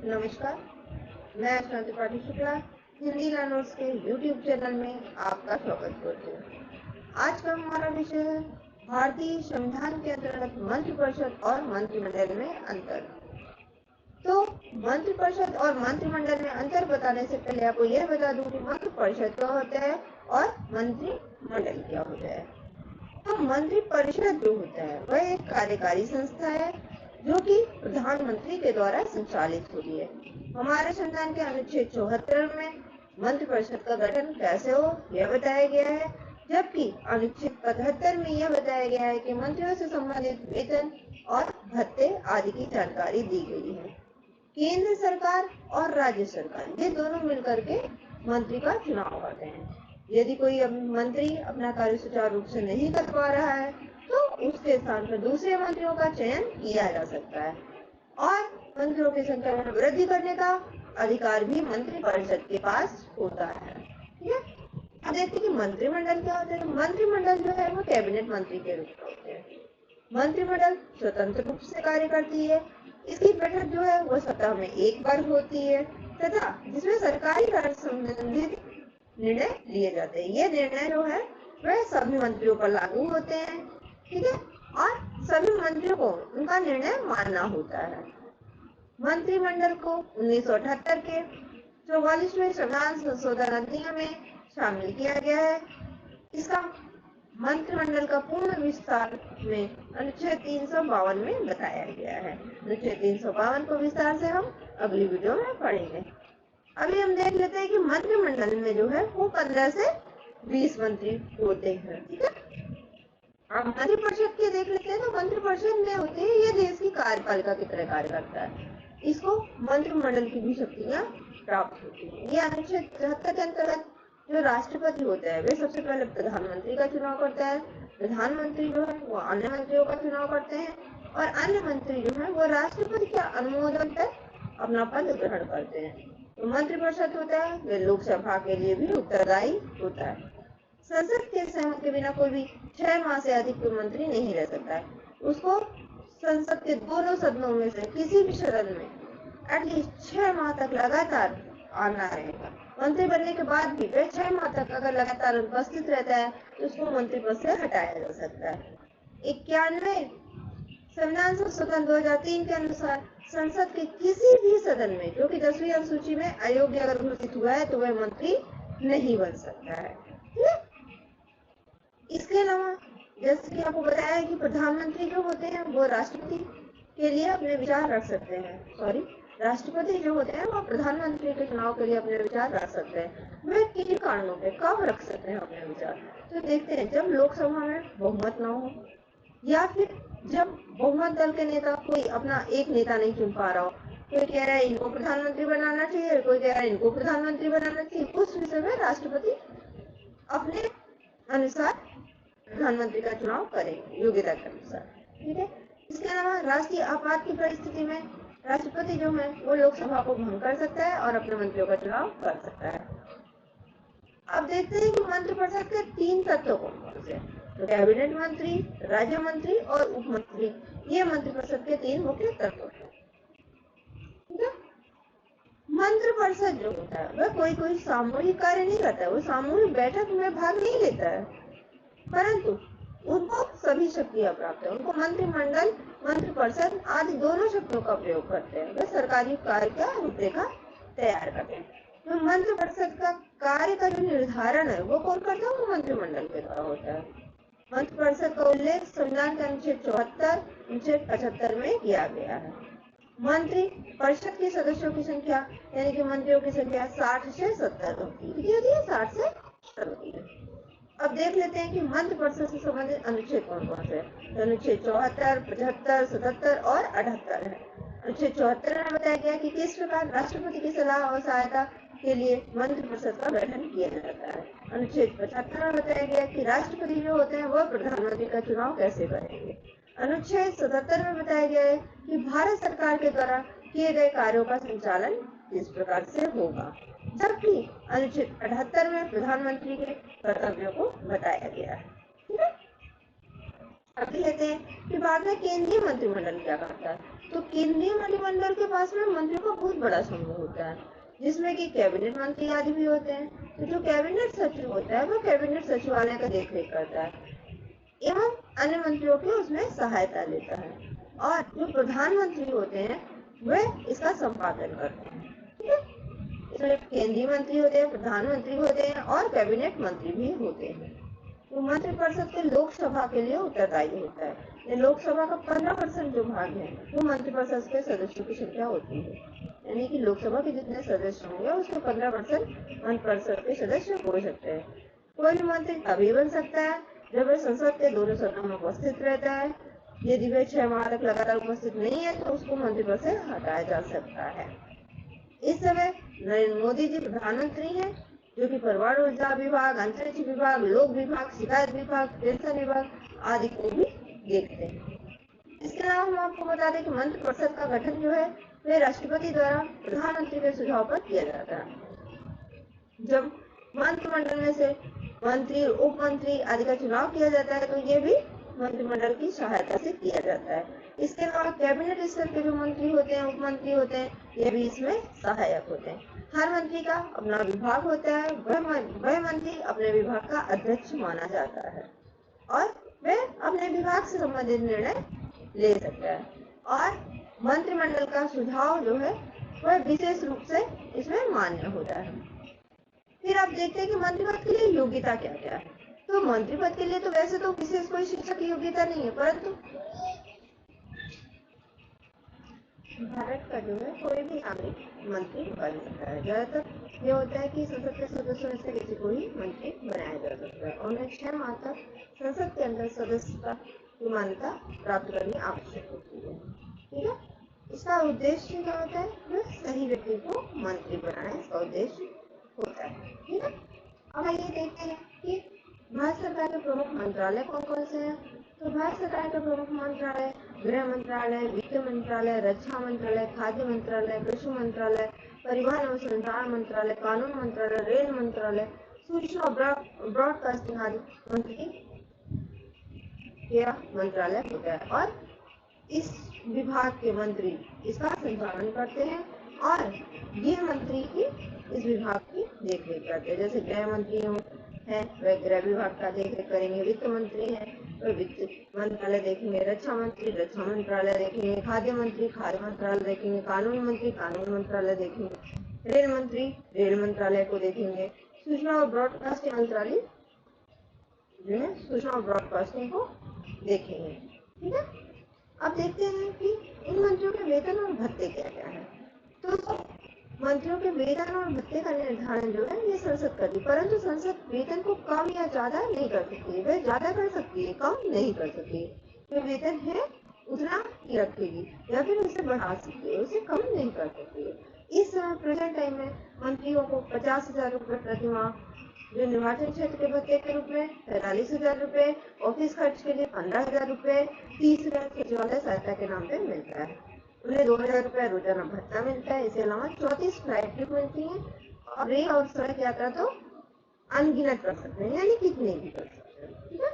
नमस्कार, मैं अश्वंत त्रिपाठी शुक्ला हिंदी लर्नर्स के YouTube चैनल में आपका स्वागत करती हूँ। आज का हमारा विषय है भारतीय संविधान के अंतर्गत मंत्रिपरिषद और मंत्रिमंडल में अंतर। तो मंत्रिपरिषद और मंत्रिमंडल में अंतर बताने से पहले आपको यह बता दूं कि मंत्रिपरिषद क्या होता है और मंत्रिमंडल क्या होता है। तो मंत्रिपरिषद जो होता है वह एक कार्यकारी संस्था है जो कि प्रधानमंत्री के द्वारा संचालित होती है। हमारे संविधान के अनुच्छेद 74 में मंत्रिपरिषद का गठन कैसे हो यह बताया गया है, जबकि अनुच्छेद 75 में यह बताया गया है कि मंत्रियों से संबंधित वेतन और भत्ते आदि की जानकारी दी गई है। केंद्र सरकार और राज्य सरकार ये दोनों मिलकर के मंत्री का चुनाव करते हैं। यदि कोई मंत्री अपना कार्य सुचारू रूप से नहीं कर पा रहा है तो उसके स्थान पर दूसरे मंत्रियों का चयन किया जा सकता है और मंत्रियों की संख्या में वृद्धि करने का अधिकार भी मंत्रिपरिषद के पास होता है। ठीक है, अब देखते हैं कि मंत्रिमंडल क्या होता है। मंत्रिमंडल जो है वो कैबिनेट मंत्री के रूप में होते हैं। मंत्रिमंडल स्वतंत्र रूप से कार्य करती है। इसकी बैठक जो है वो सप्ताह में एक बार होती है तथा जिसमें सरकारी कार्य संबंधित निर्णय लिए जाते हैं। ये निर्णय जो है वह सभी मंत्रियों पर लागू होते हैं। ठीक है, और सभी मंत्रियों को उनका निर्णय मानना होता है। मंत्रिमंडल को 1978 के 44वें संविधान संशोधन अधिनियम में शामिल किया गया है। इसका मंत्रिमंडल का पूर्ण विस्तार में अनुच्छेद 352 में बताया गया है। अनुच्छेद 352 को विस्तार से हम अगली वीडियो में पढ़ेंगे। अभी हम देख लेते हैं कि मंत्रिमंडल में जो है वो 15 से 20 मंत्री होते हैं। ठीक है, अब मंत्रिपरिषद के देख लेते हैं। तो मंत्रिपरिषद में होते हैं ये देश की कार्यपालिका की तरह कार्य करता है। इसको मंत्रिमंडल की भी शक्तियां प्राप्त होती है। ये अनुच्छेद 73 के अंतर्गत जो राष्ट्रपति होता है वे सबसे पहले प्रधानमंत्री का चुनाव करता है। प्रधानमंत्री जो है वो अन्य मंत्रियों का चुनाव करते हैं और अन्य मंत्री जो है वो राष्ट्रपति के अनुमोदन पर अपना पद ग्रहण करते हैं। तो मंत्रिपरिषद होता है वे लोकसभा के लिए भी उत्तरदायी होता है। संसद के सहमति के बिना कोई भी 6 माह से अधिक कोई मंत्री नहीं रह सकता है। उसको संसद के दोनों सदनों में से किसी भी सदन में एटलीस्ट 6 माह तक लगातार आना रहेगा। मंत्री बनने के बाद भी वह 6 माह तक अगर लगातार उपस्थित रहता है तो उसको मंत्री पद से हटाया जा सकता है। 91 संविधान संशोधन 2003 के अनुसार संसद के किसी भी सदन में जो कि 10वीं अनुसूची में अयोग्य अगर घोषित हुआ है तो वह मंत्री नहीं बन सकता है। इसके अलावा जैसे कि आपको बताया है कि प्रधानमंत्री जो होते हैं वो राष्ट्रपति के लिए अपने विचार रख सकते हैं। राष्ट्रपति जो होते हैं वो प्रधानमंत्री के चुनाव के लिए अपने विचार रख सकते हैं। वे किन कारणों पे कब रख सकते हैं अपने विचार, तो देखते हैं जब लोकसभा में बहुमत न हो या फिर जब बहुमत दल के नेता कोई अपना एक नेता नहीं चुन पा रहा हो। कोई कह रहा है इनको प्रधानमंत्री बनाना चाहिए, कोई कह रहा है इनको प्रधानमंत्री बनाना चाहिए। उस विषय में राष्ट्रपति अपने अनुसार प्रधानमंत्री का चुनाव करेंगे योग्यता के अनुसार। ठीक है, इसके अलावा राष्ट्रीय आपात की परिस्थिति में राष्ट्रपति जो है वो लोकसभा को भंग कर सकता है और अपने मंत्रियों का चुनाव कर सकता है। अब देखते हैं कि मंत्रिपरिषद के 3 तत्व कौन से हैं। तो कैबिनेट मंत्री, राज्य मंत्री और उप मंत्री, ये मंत्रिपरिषद के 3 मुख्य तत्व हैं। ठीक है, मंत्रिपरिषद जो होता है वह कोई सामूहिक कार्य नहीं करता है। वो सामूहिक बैठक में भाग नहीं लेता है, परंतु उनको सभी शक्तियां प्राप्त है। उनको मंत्रिमंडल, मंत्रिपरिषद आदि दोनों शक्तियों का प्रयोग करते हैं। वे सरकारी कार्य का रूपरेखा तैयार करते हैं। तो मंत्रिपरिषद का कार्य का जो निर्धारण है वो कौन करता है, वो मंत्रिमंडल के द्वारा होता है। मंत्रिपरिषद का उल्लेख संविधान के अनुच्छेद 74, अनुच्छेद 75 में किया गया है। मंत्री परिषद के सदस्यों की संख्या यानी कि मंत्रियों की संख्या 60 से 70 होती है। 60 से 70 होती है। अब देख लेते हैं कि मंत्रिपरिषद से संबंधित अनुच्छेद कौन कौन से हैं। तो अनुच्छेद 74, 75, 77 और 78 है। अनुच्छेद 74 में बताया गया कि किस प्रकार राष्ट्रपति की सलाह और सहायता के लिए मंत्रिपरिषद का गठन किया जाता है। अनुच्छेद 75 में बताया गया कि राष्ट्रपति जो होते हैं वह प्रधानमंत्री का चुनाव कैसे करेंगे। अनुच्छेद 77 में बताया गया है कि भारत सरकार के द्वारा किए गए कार्यों का संचालन किस प्रकार से होगा, जबकि अनुच्छेद 78 में प्रधानमंत्री के कर्तव्यों को बताया गया है। ठीक है, आगे लेते हैं कि बाद में केंद्रीय मंत्रिमंडल क्या करता है। तो केंद्रीय मंत्रिमंडल के पास में मंत्रियों का बहुत बड़ा समूह होता है, जिसमें कि कैबिनेट मंत्री आदि भी होते हैं। तो जो कैबिनेट सचिव होता है वो कैबिनेट सचिवालय का देखरेख करता है एवं अन्य मंत्रियों की उसमें सहायता लेता है, और जो प्रधानमंत्री होते हैं वे इसका संपादन करते हैं। ठीक है, इसमें केंद्रीय मंत्री होते हैं, प्रधानमंत्री होते हैं और कैबिनेट मंत्री भी होते हैं। तो मंत्रिपरिषद के लोकसभा के लिए उत्तरदायी होता है। ये लोकसभा का 15% जो भाग है वो मंत्रिपरिषद के सदस्यों की संख्या होती है, यानी कि लोकसभा के जितने सदस्य होंगे उसके 15% मंत्रिपरिषद के सदस्य हो सकते हैं। कोई भी मंत्री तभी बन सकता है जब वह संसद के दोनों सदनों में उपस्थित रहता है। यदि वह 6 माह तक लगातार उपस्थित नहीं है तो उसको मंत्रिपद से हटाया जा सकता है। इस समय नरेंद्र मोदी जी प्रधानमंत्री हैं, जो कि परिवार रोजगार विभाग, अंतरिक्ष विभाग, लोक विभाग, शिकायत विभाग, पेंशन विभाग आदि को भी देखते हैं। इसके अलावा हम आपको बता दें कि मंत्रिपरिषद का गठन जो है वह राष्ट्रपति द्वारा प्रधानमंत्री के सुझाव पर किया जाता है। जब मंत्रिमंडल में से मंत्री, उप मंत्री आदि का चुनाव किया जाता है तो ये भी मंत्रिमंडल की सहायता से किया जाता है। इसके अलावा कैबिनेट स्तर के जो मंत्री होते हैं, उप मंत्री होते हैं, ये भी इसमें सहायक होते हैं। हर मंत्री का अपना विभाग होता है, वह मंत्री अपने विभाग का अध्यक्ष माना जाता है और वह अपने विभाग से संबंधित निर्णय ले सकता है, और मंत्रिमंडल का सुझाव जो है वह विशेष रूप से इसमें मान्य होता है। फिर आप देखते हैं कि मंत्रिपद के लिए योग्यता क्या क्या है। तो मंत्रिपद के लिए तो वैसे तो विशेष कोई शिक्षा की योग्यता नहीं है, परंतु भारत का जो है कोई भी नागरिक मंत्री बन सकता है। ज्यादातर ये होता है कि संसद के सदस्यों में से किसी को ही मंत्री बनाया जा सकता है, और उन्हें 6 माह तक संसद के अंदर सदस्यता की मान्यता प्राप्त करनी आवश्यक होती है। ठीक है, इसका उद्देश्य क्या होता है? जो सही व्यक्ति को मंत्री बनाना इसका उद्देश्य होता है। ठीक है, अब आइए देखते हैं कि भारत सरकार के प्रमुख मंत्रालय कौन कौन से हैं। तो भारत सरकार के प्रमुख मंत्रालय गृह मंत्रालय, वित्त मंत्रालय, रक्षा मंत्रालय, खाद्य मंत्रालय, कृषि मंत्रालय, परिवहन एवं संचार मंत्रालय, कानून मंत्रालय, रेल मंत्रालय, सूचना ब्रॉडकास्टिंग आदि मंत्री यह मंत्रालय होता है, और इस विभाग के मंत्री इसका संचालन करते हैं और गृह मंत्री की इस विभाग की देखरेख करते हैं। जैसे गृह मंत्री है वह गृह विभाग का देखरेख करेंगे, वित्त मंत्री है वह वित्त मंत्रालय देखेंगे, रक्षा मंत्री रक्षा मंत्रालय देखेंगे, खाद्य मंत्री खाद्य मंत्रालय देखेंगे, कानून मंत्री कानून मंत्रालय देखेंगे, रेल मंत्री रेल मंत्रालय को देखेंगे, सूचना और ब्रॉडकास्टिंग मंत्रालय जो है सूचना और ब्रॉडकास्टिंग को देखेंगे। ठीक है, अब देखते हैं कि इन मंत्रियों के वेतन और भत्ते क्या क्या है। तो मंत्रियों के वेतन और भत्ते का निर्धारण जो है ये संसद करती है, परंतु संसद वेतन को कम या ज्यादा नहीं कर सकती। वह ज्यादा कर सकती है, कम नहीं कर सकती। जो वेतन है उतना ही रखेगी या फिर उसे बढ़ा सकती है, उसे कम नहीं कर सकती है। इस समय प्रेजेंट टाइम में मंत्रियों को 50,000 रुपए प्रतिमाह, जो निर्वाचन क्षेत्र के भत्ते के रूप में 43,000 रुपए, ऑफिस खर्च के लिए 15,000 रुपए, 30,000 सचिवालय सहायता के नाम पे मिलता है। उन्हें 2,000 रुपए रोजाना भत्ता मिलता है। इसके अलावा 34 फ्लाइट ट्रिप मिलती है, और रेल और सड़क यात्रा तो अनगिनत कर सकते हैं, यानी कितने भी कर सकते हैं। ठीक है,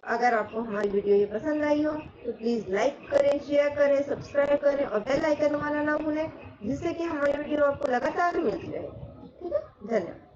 अगर आपको हमारी वीडियो ये पसंद आई हो तो प्लीज लाइक करें, शेयर करें, सब्सक्राइब करें और बेल आइकन दबाना ना भूलें, जिससे कि हमारी वीडियो आपको लगातार मिलती रहे। ठीक है, धन्यवाद।